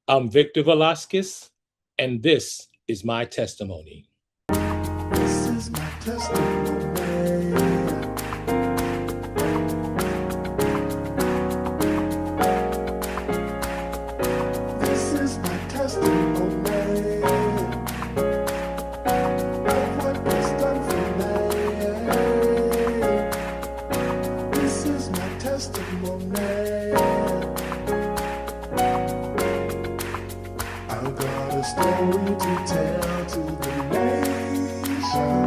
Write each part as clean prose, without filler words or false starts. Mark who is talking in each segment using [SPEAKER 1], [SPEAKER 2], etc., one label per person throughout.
[SPEAKER 1] I'm Victor Velasquez, and this is my testimony.
[SPEAKER 2] This is my testimony. This is my testimony of what was done for me. This is my testimony. I've got a story to tell to the nation.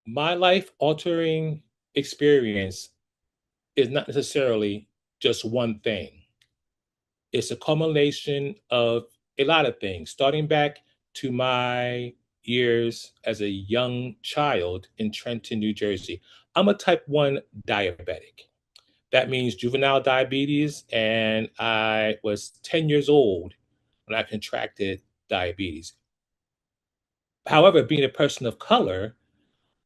[SPEAKER 1] My life altering experience is not necessarily just one thing, it's a culmination of a lot of things, starting back to my years as a young child in Trenton, New Jersey. I'm a type 1 diabetic. That means juvenile diabetes, and I was 10 years old when I contracted diabetes. However, being a person of color,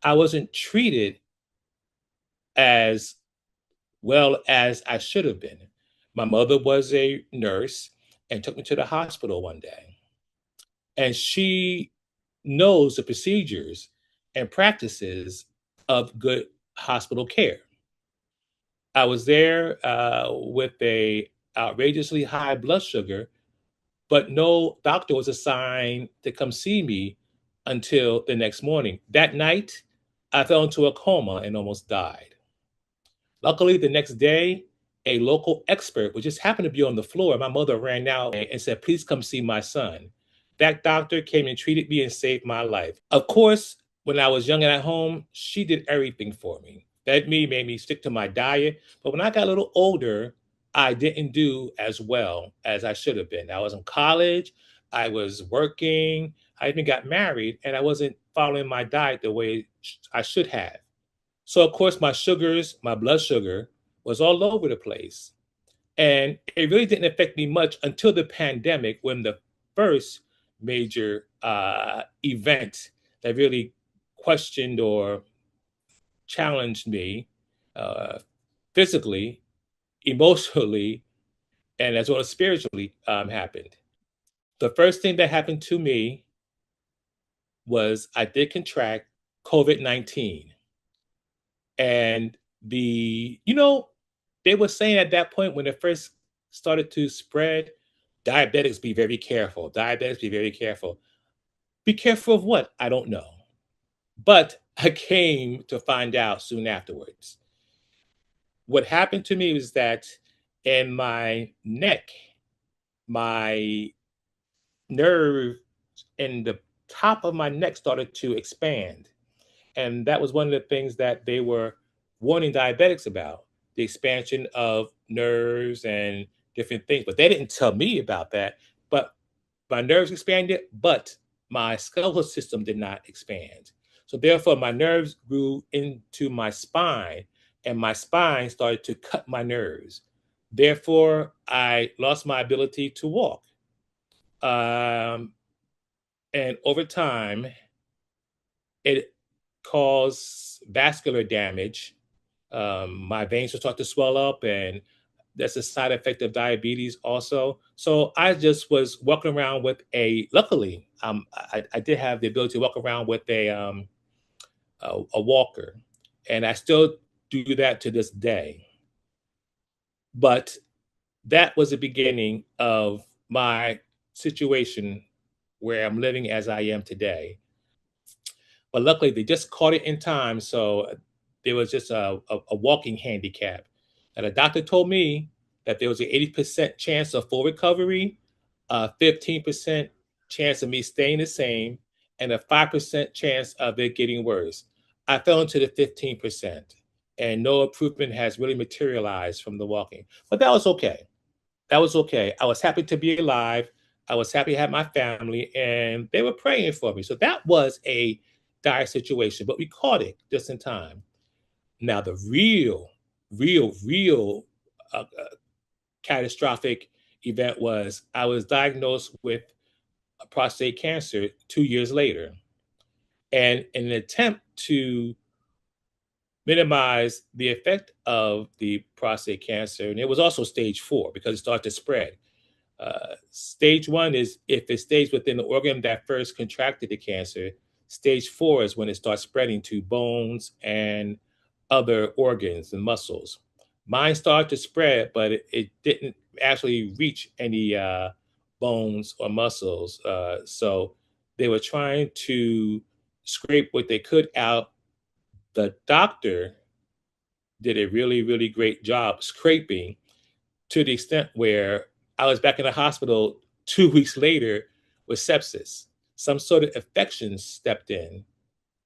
[SPEAKER 1] I wasn't treated as well as I should have been. My mother was a nurse and took me to the hospital one day, and she knows the procedures and practices of good hospital care. I was there with a outrageously high blood sugar, but no doctor was assigned to come see me until the next morning. That night, I fell into a coma and almost died. Luckily, the next day, a local expert, which just happened to be on the floor, my mother ran out and said, "Please come see my son." That doctor came and treated me and saved my life. Of course, when I was young and at home, she did everything for me. Fed me, made me stick to my diet. But when I got a little older, I didn't do as well as I should have been. I was in college, I was working, I even got married, and I wasn't following my diet the way I should have. So of course my sugars, my blood sugar was all over the place. And it really didn't affect me much until the pandemic, when the first major event that really questioned or challenged me uh, physically, emotionally, and as well as spiritually happened. The first thing that happened to me was I did contract COVID-19. And they were saying at that point when it first started to spread, diabetics be very careful. Diabetics be very careful. Be careful of what? I don't know. But I came to find out soon afterwards. What happened to me was that in my neck, my nerve in the top of my neck started to expand. And that was one of the things that they were warning diabetics about, the expansion of nerves and different things. But they didn't tell me about that. But my nerves expanded, but my skeletal system did not expand. So therefore, my nerves grew into my spine, and my spine started to cut my nerves. Therefore, I lost my ability to walk. Um, and over time, it caused vascular damage. My veins will start to swell up, and that's a side effect of diabetes also. So I just was walking around with luckily, I did have the ability to walk around with a walker, and I still do that to this day. But that was the beginning of my situation where I'm living as I am today. But luckily, they just caught it in time, so there was just a walking handicap. And the doctor told me that there was an 80% chance of full recovery, a 15% chance of me staying the same, and a 5% chance of it getting worse. I fell into the 15%, and no improvement has really materialized from the walking. But that was okay. That was okay. I was happy to be alive. I was happy to have my family, and they were praying for me. So that was a dire situation, but we caught it just in time. Now, the real catastrophic event was I was diagnosed with prostate cancer 2 years later. And in an attempt to minimize the effect of the prostate cancer. And it was also stage 4 because it started to spread. Stage 1 is if it stays within the organ that first contracted the cancer. Stage 4 is when it starts spreading to bones and other organs and muscles. Mine started to spread, but it didn't actually reach any bones or muscles. So they were trying to scrape what they could out. The doctor did a really, really great job scraping to the extent where I was back in the hospital 2 weeks later with sepsis. Some sort of infection stepped in,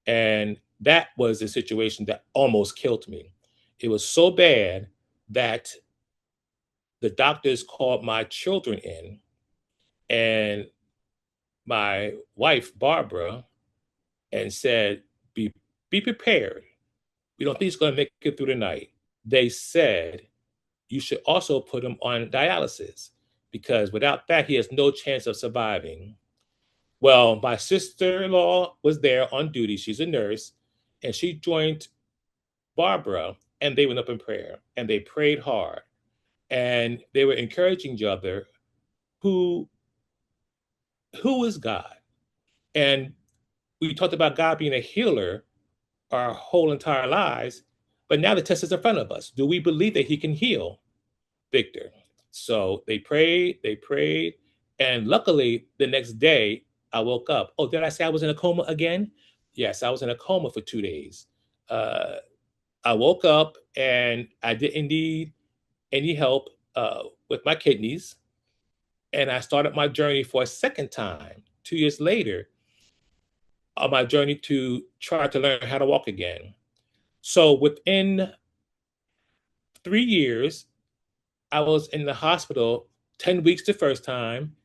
[SPEAKER 1] and that was a situation that almost killed me. It was so bad that the doctors called my children in, and my wife, Barbara, and said, be prepared. We don't think he's going to make it through the night. They said, you should also put him on dialysis because without that, he has no chance of surviving. Well, my sister in law was there on duty. She's a nurse, and she joined Barbara, and they went up in prayer and they prayed hard and they were encouraging each other who who is God. And we talked about God being a healer our whole entire lives, but now the test is in front of us. Do we believe that he can heal Victor? So they prayed, and luckily the next day I woke up. Oh, did I say I was in a coma again? Yes, I was in a coma for 2 days. Uh, I woke up and I didn't need any help with my kidneys, and I started my journey for a second time 2 years later on my journey to try to learn how to walk again. So within 3 years, I was in the hospital 10 weeks the first time.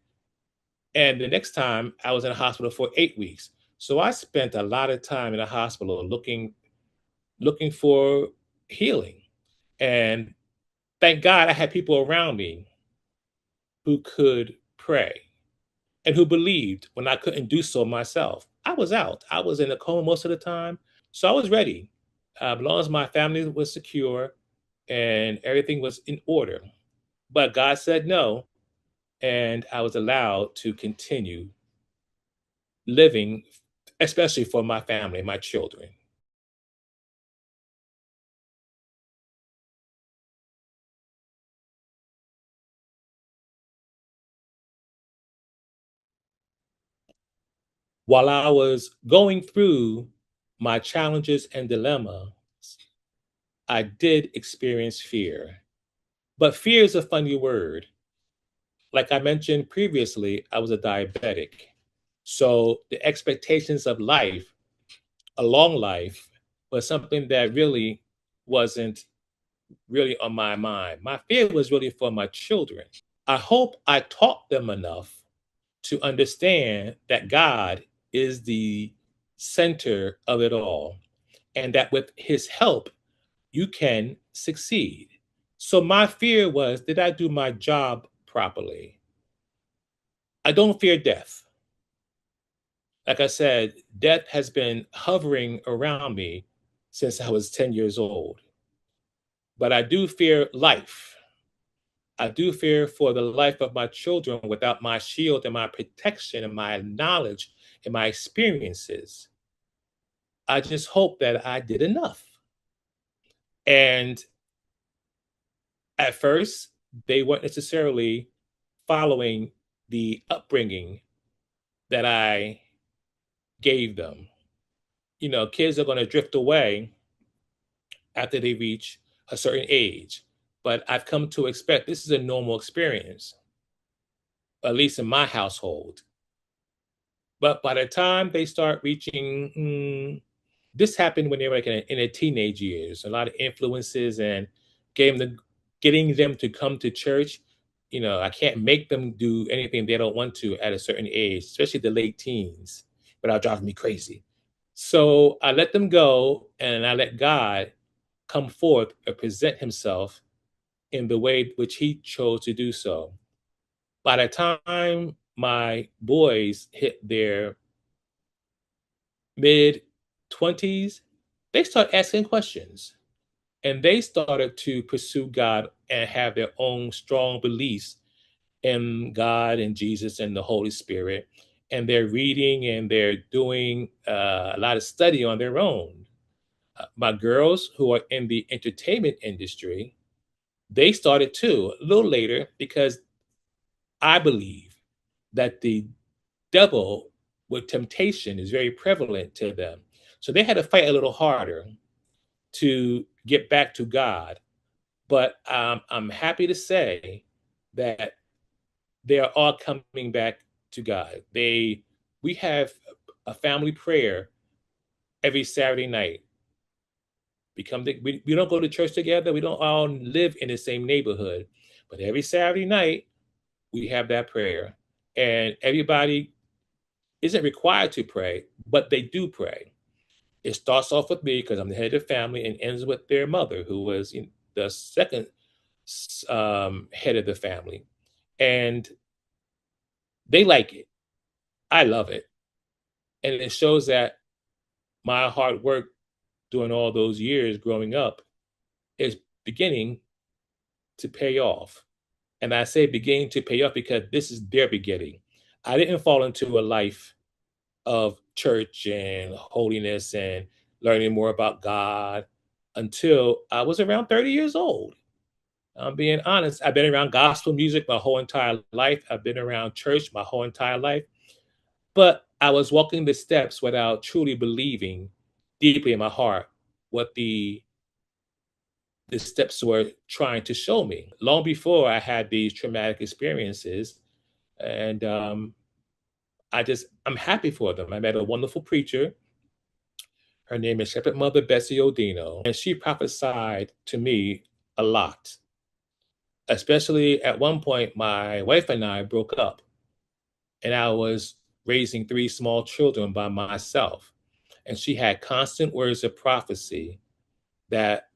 [SPEAKER 1] And the next time I was in the hospital for 8 weeks. So I spent a lot of time in the hospital looking for healing. And thank God I had people around me who could pray and who believed when I couldn't do so myself. I was out. I was in a coma most of the time. So I was ready. As long as my family was secure and everything was in order. But God said no, and I was allowed to continue living, especially for my family, my children. While I was going through my challenges and dilemmas, I did experience fear. But fear is a funny word. Like I mentioned previously, I was a diabetic. So the expectations of life, a long life, was something that really wasn't really on my mind. My fear was really for my children. I hope I taught them enough to understand that God is the center of it all and that with his help, you can succeed. So my fear was, did I do my job properly? I don't fear death. Like I said, death has been hovering around me since I was 10 years old. But I do fear life. I do fear for the life of my children without my shield and my protection and my knowledge and my experiences. I just hope that I did enough. And at first, they weren't necessarily following the upbringing that I gave them. You know, kids are going to drift away after they reach a certain age. But I've come to expect this is a normal experience, at least in my household. But by the time they start reaching, this happened when they were like in their teenage years, a lot of influences and getting them to come to church. You know, I can't make them do anything they don't want to at a certain age, especially the late teens, without driving me crazy. So I let them go and I let God come forth and present himself in the way which he chose to do so. By the time my boys hit their mid 20s, they started asking questions, and they started to pursue God and have their own strong beliefs in God and Jesus and the Holy Spirit. And they're reading and they're doing a lot of study on their own. My girls who are in the entertainment industry, they started too a little later because I believe that the devil with temptation is very prevalent to them. So they had to fight a little harder to get back to God. But I'm happy to say that they are all coming back to God. We have a family prayer every Saturday night. We don't go to church together. We don't all live in the same neighborhood, but every Saturday night we have that prayer, and everybody isn't required to pray, but they do pray. It starts off with me because I'm the head of the family, and ends with their mother, who was the second head of the family, and they like it. I love it, and it shows that my hard work during all those years growing up is beginning to pay off. And I say beginning to pay off because this is their beginning. I didn't fall into a life of church and holiness and learning more about God until I was around 30 years old. I'm being honest. I've been around gospel music my whole entire life. I've been around church my whole entire life. But I was walking the steps without truly believing deeply in my heart what the steps were trying to show me. Long before I had these traumatic experiences, and I'm happy for them. I met a wonderful preacher. Her name is Shepherd Mother Bessie Odino, and she prophesied to me a lot. Especially at one point, my wife and I broke up, and I was raising three small children by myself. And she had constant words of prophecy that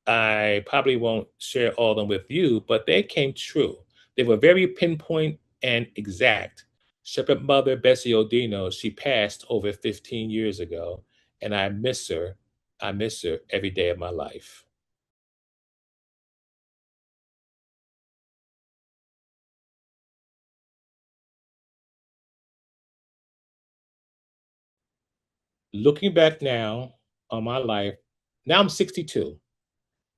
[SPEAKER 1] I probably won't share all of them with you, but they came true. They were very pinpoint and exact. Shepherd Mother Bessie Odino, she passed over 15 years ago, and I miss her. I miss her every day of my life. Looking back now on my life, now I'm 62,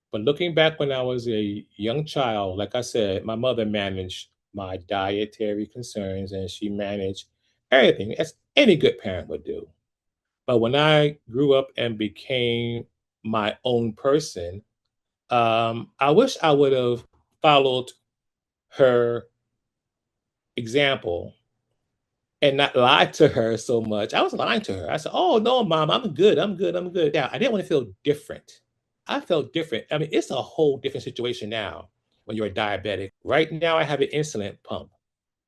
[SPEAKER 1] but looking back when I was a young child, like I said, my mother managed my dietary concerns and she managed everything as any good parent would do. But when I grew up and became my own person, I wish I would have followed her example and not lied to her so much. I was lying to her. I said, "Oh no, mom, I'm good. I'm good. I'm good." Yeah, I didn't want to feel different. I felt different. I mean, it's a whole different situation now when you're a diabetic. Right now, I have an insulin pump,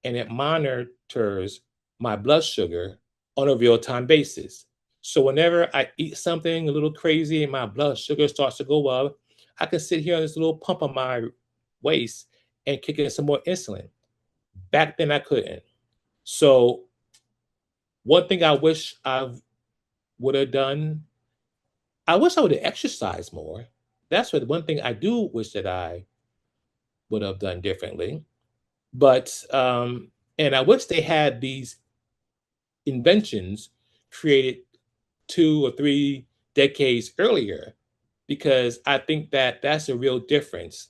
[SPEAKER 1] and it monitors my blood sugar on a real time basis. So whenever I eat something a little crazy and my blood sugar starts to go up, I can sit here on this little pump on my waist and kick in some more insulin. Back then, I couldn't. So one thing I wish I would have done, I wish I would have exercised more. That's what one thing I do wish that I would have done differently. But and I wish they had these inventions created 2 or 3 decades earlier, because I think that that's a real difference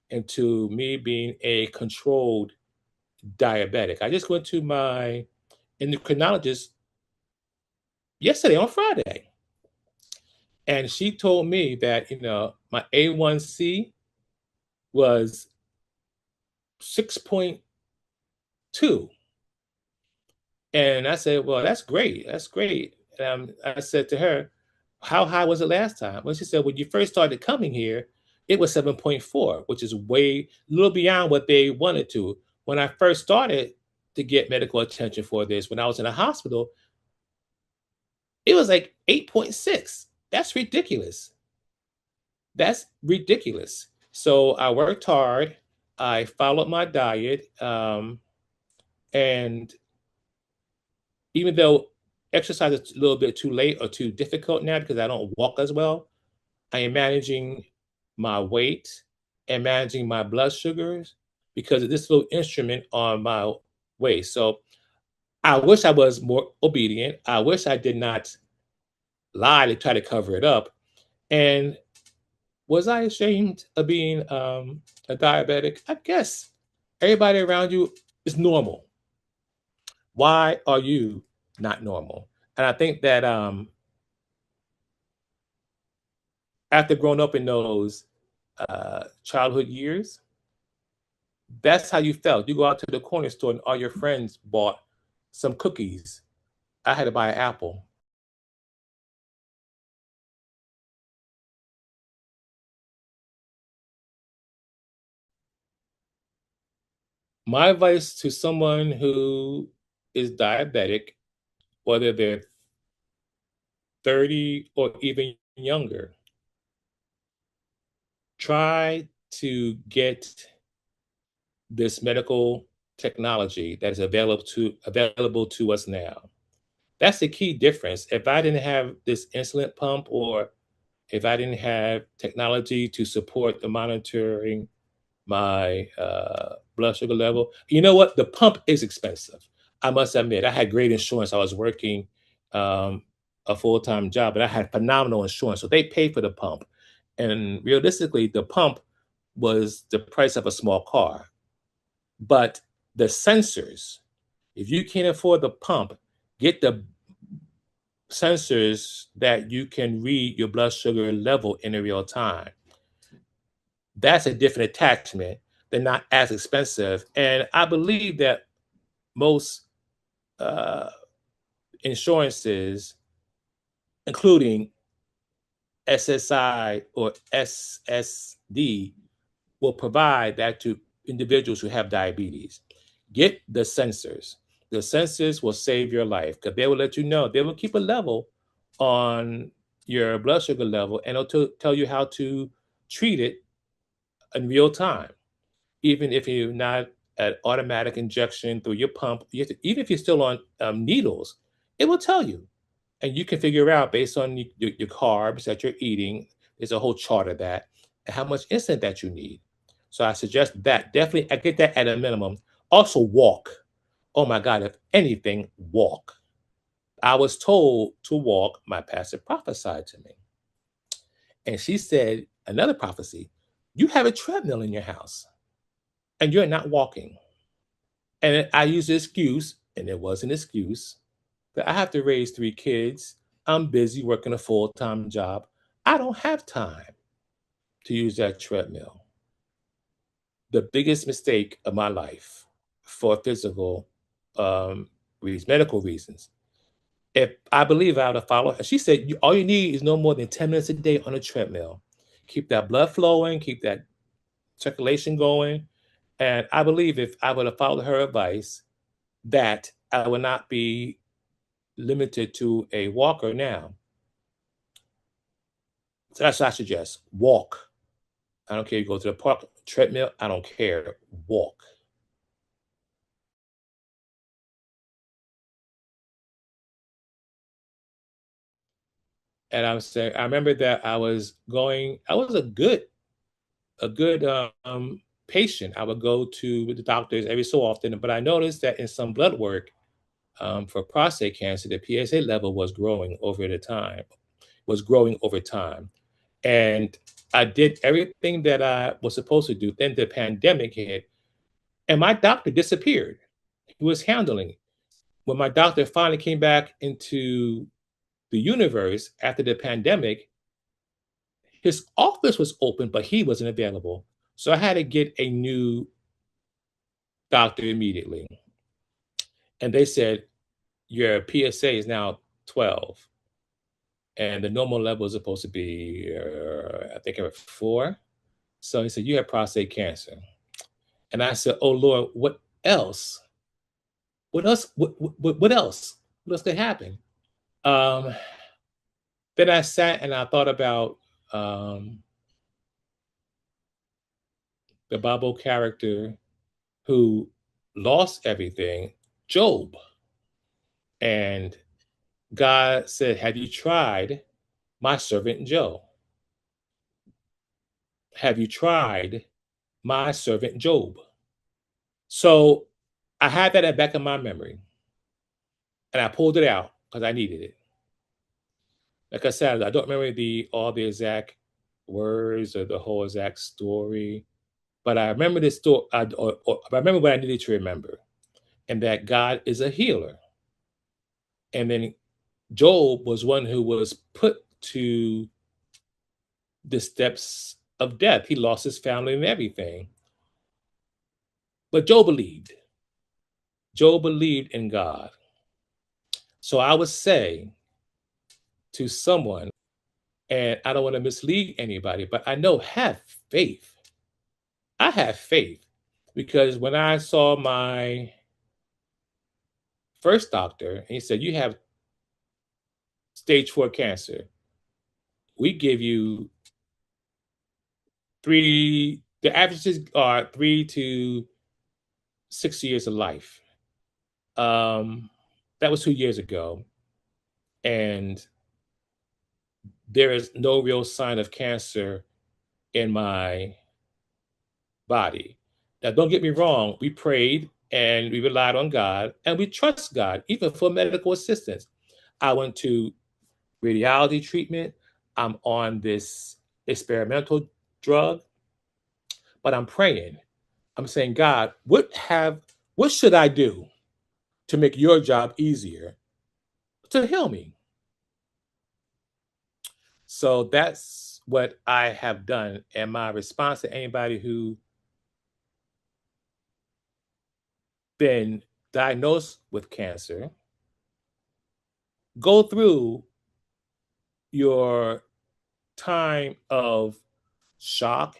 [SPEAKER 1] into me being a controlled diabetic. I just went to my endocrinologist yesterday on Friday, and she told me that my A1C was 6.2. And I said, well, that's great. That's great. I said to her, how high was it last time? Well, she said, when you first started coming here, it was 7.4, which is way a little beyond what they wanted to. When I first started to get medical attention for this, when I was in a hospital, it was like 8.6. That's ridiculous. That's ridiculous. So I worked hard. I followed my diet. And even though exercise a little bit too late or too difficult now because I don't walk as well. I am managing my weight and managing my blood sugars because of this little instrument on my waist. So I wish I was more obedient. I wish I did not lie to try to cover it up. And was I ashamed of being a diabetic? I guess everybody around you is normal. Why are you not normal? And I think that after growing up in those childhood years, that's how you felt. You go out to the corner store and all your friends bought some cookies. I had to buy an apple. My advice to someone who is diabetic, whether they're 30 or even younger, try to get this medical technology that is available to us now. That's the key difference. If I didn't have this insulin pump or if I didn't have technology to support the monitoring my blood sugar level, you know what? The pump is expensive. I must admit, I had great insurance. I was working um, a full time job, but I had phenomenal insurance. So they paid for the pump. And realistically, the pump was the price of a small car. But the sensors, if you can't afford the pump, get the sensors that you can read your blood sugar level in real time. That's a different attachment. They're not as expensive. And I believe that most uh, insurances, including SSI or SSD, will provide that to individuals who have diabetes. Get the sensors. The sensors will save your life because they will let you know, they will keep a level on your blood sugar level and it'll tell you how to treat it in real time. Even if you're not an automatic injection through your pump, even if you're still on needles, it will tell you. And you can figure out based on your carbs that you're eating, there's a whole chart of that, and how much insulin that you need. So I suggest that definitely I get that at a minimum. Also walk. Oh my God, if anything, walk. I was told to walk, my pastor prophesied to me. And she said, another prophecy, you have a treadmill in your house and you're not walking. And I used the excuse, and it was an excuse, that I have to raise three kids. I'm busy working a full time job. I don't have time to use that treadmill. The biggest mistake of my life for physical reasons, medical reasons. If I believe I would have followed her, she said, all you need is no more than 10 minutes a day on a treadmill. Keep that blood flowing, keep that circulation going. And I believe if I would have followed her advice, that I would not be limited to a walker now. So that's what I suggest. Walk. I don't care. You go to the park, treadmill. I don't care. Walk. And I'm saying, I remember that I was going. I was a good patient. I would go to the doctors every so often, but I noticed that in some blood work for prostate cancer, the PSA level was growing over time. And I did everything that I was supposed to do. Then the pandemic hit, and my doctor disappeared. He was handling it. When my doctor finally came back into the universe after the pandemic, his office was open, but he wasn't available. So I had to get a new doctor immediately. And they said, your PSA is now 12, and the normal level is supposed to be, I think, at 4. So he said, you have prostate cancer. And I said, oh, Lord, what else? What else? What else? What else could happen? Um, then I sat and I thought about the Bible character who lost everything, Job. And God said, have you tried my servant Job? Have you tried my servant Job? So I had that at the back of my memory, and I pulled it out because I needed it. Like I said, I don't remember all the exact words or the whole exact story, but I remember this story. I remember what I needed to remember, and that God is a healer. And then Job was one who was put to the steps of death. He lost his family and everything. But Job believed. Job believed in God. So I would say to someone, and I don't want to mislead anybody, but I know have faith. I have faith because when I saw my first doctor, and he said, you have stage 4 cancer. We give you the averages are 3 to 6 years of life. That was 2 years ago. And there is no real sign of cancer in my body. Now, don't get me wrong, we prayed and we relied on God and we trust God, even for medical assistance. I went to radiology treatment. I'm on this experimental drug, but I'm praying. I'm saying, God, what should I do to make your job easier to heal me? So that's what I have done. And my response to anybody who been diagnosed with cancer, go through your time of shock,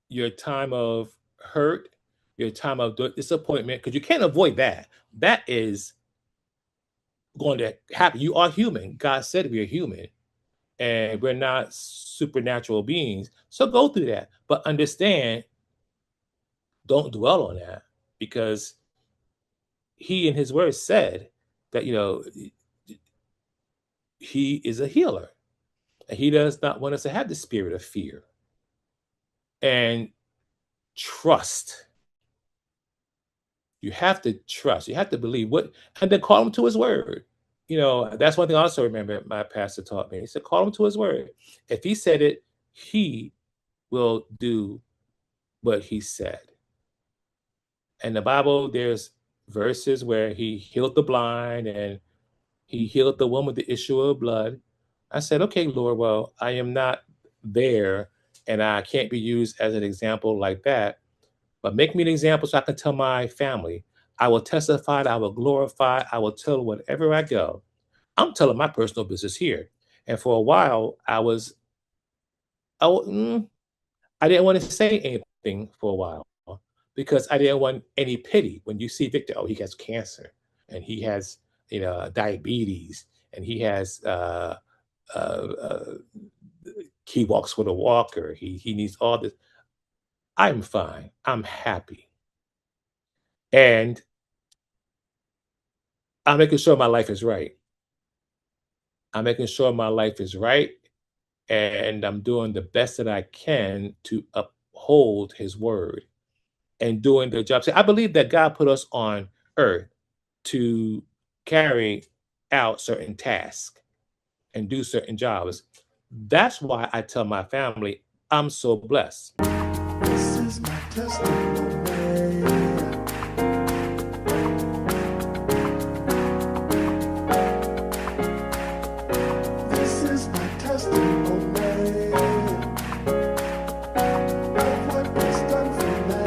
[SPEAKER 1] your time of hurt, your time of disappointment, because you can't avoid that. That is going to happen. You are human. God said we are human and we're not supernatural beings. So go through that. But understand, don't dwell on that because he in his word said that, he is a healer. And he does not want us to have the spirit of fear. And trust. You have to trust. You have to believe and then call him to his word. That's one thing I also remember my pastor taught me. He said, call him to his word. If he said it, he will do what he said. In the Bible, there's verses where he healed the blind and he healed the woman with the issue of blood. I said, okay, Lord, well, I am not there and I can't be used as an example like that. But make me an example so I can tell my family. I will testify, I will glorify, I will tell wherever I go. I'm telling my personal business here. And for a while, I didn't want to say anything for a while because I didn't want any pity. When you see Victor, oh, he has cancer and he has, diabetes and he has, uh, uh, he walks with a walker. He needs all this. I'm fine. I'm happy. And I'm making sure my life is right. I'm making sure my life is right. And I'm doing the best that I can to uphold his word and doing the job. See, I believe that God put us on earth to carry out certain tasks and do certain jobs. That's why I tell my family I'm so blessed.
[SPEAKER 2] This is my testimony. This is my testimony of what was done for me.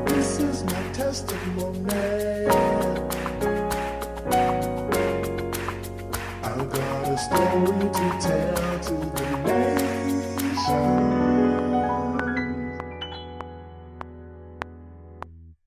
[SPEAKER 2] This is my testimony. I've got a story to tell to the nation.